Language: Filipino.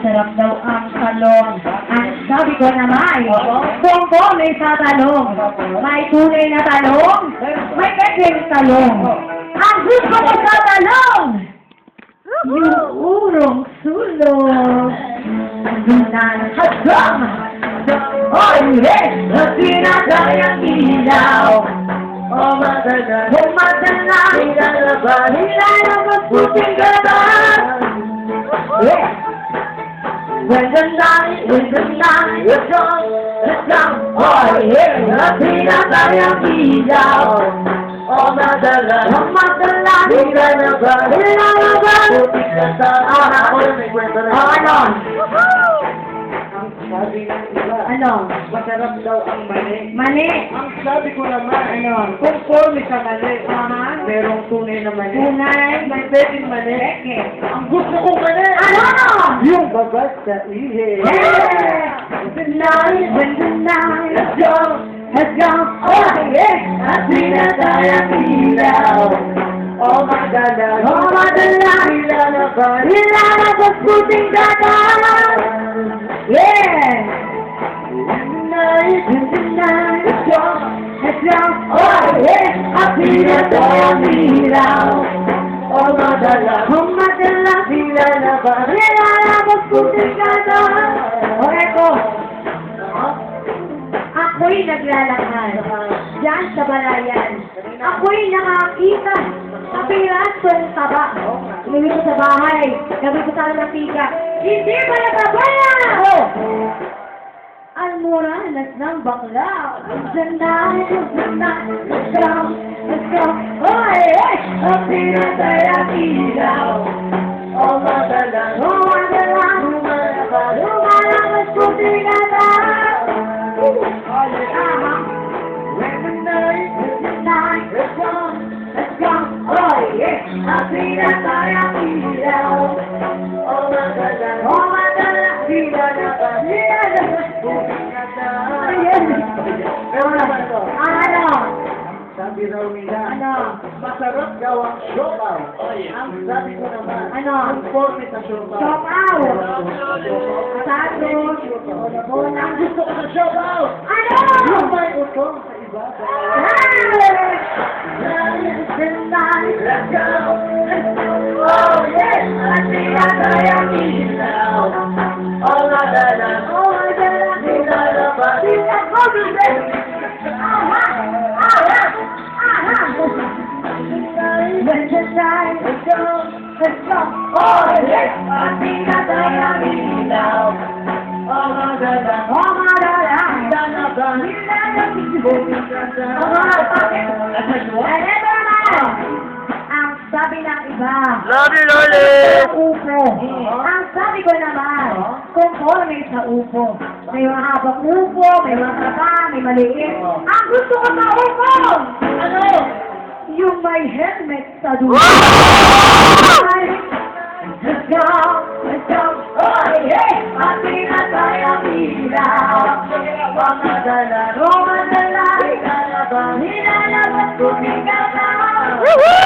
Sarap daw ang talong. Ang sabi ko naman, kung may sa talong, may tunay na talong, may pwedeng talong. Ang gusto ko sa talong, yung urong sulong. Nanhadam, oh yes, na tinatayang ilaw. Oh madala, hilalabas puting gatas. Yeah. When the night, is gone, oh yeah, na tinatayang ilaw. Oh madala, hilalabas puting gatas. Ano? Sabi ng iba, Ano? masarap daw ang mali. Mali. Ang sabi ko naman, Ano? conforme sa mali. Aha. Merong tunay na mali. Tunay. May pwedeng mali. Ang gusto kong mali. Ano? Yung babas sa ihe. Yeah! The night, when the night is gone, has gone, oh yeah, at tinatayang ilaw. Oh madala, hilalabas puting gatas. Yeah! When the night is gone, has gone, oh yeah, at tinatayang ilaw. oh madala, hilalabas puting gatas. O eto, ako'y naglalakad diyan sa balayan. Ako'y nakakita sa pirasong taba. Umiwi ko sa bahay, gabi ko sa alatika. Hindi ba natabaya? Oh! Almoranas ng bakla. Let's go. Oh, hey! Ang pinatayang ilaw. oh madala, Lumalabas puting gatas. when the night is gone, Let's go. Oh, yeah. Ang pinatayang ilaw. oh madala, Oh, madala. Hilalabas. Ayan. Ano? sabi raw nila, Ano? masarap daw ang siopaw. Ang sabi ko naman, Ano? conforme sa siopaw. Siopaw. Satos. Bola. Ang gusto ko sa siopaw, Ano? yung may utong sa ibabaw. Let's go. Oh, yes. Ang pinatayang ilaw. Oh madala, Oh, madala. hilalabas. When the night is gone, let's go. Oh, yes. Ang pinatayang ilaw. Oh madala, Oh, madala. hilalabas. Ang sabi ng iba, Love you, Loli! UFO. Ang sabi ko naman, conforme sa UFO. May mga habang UFO, may mga taba, may maliit. Ang gusto ko sa UFO, ano? Yung may helmet sa dulo. Let's go, let's go. Oh, yeah! Ang pinatayang ilaw. Oh madala, Oh, madala. hilalabas. Hilalabas puting gatas. Woohoo!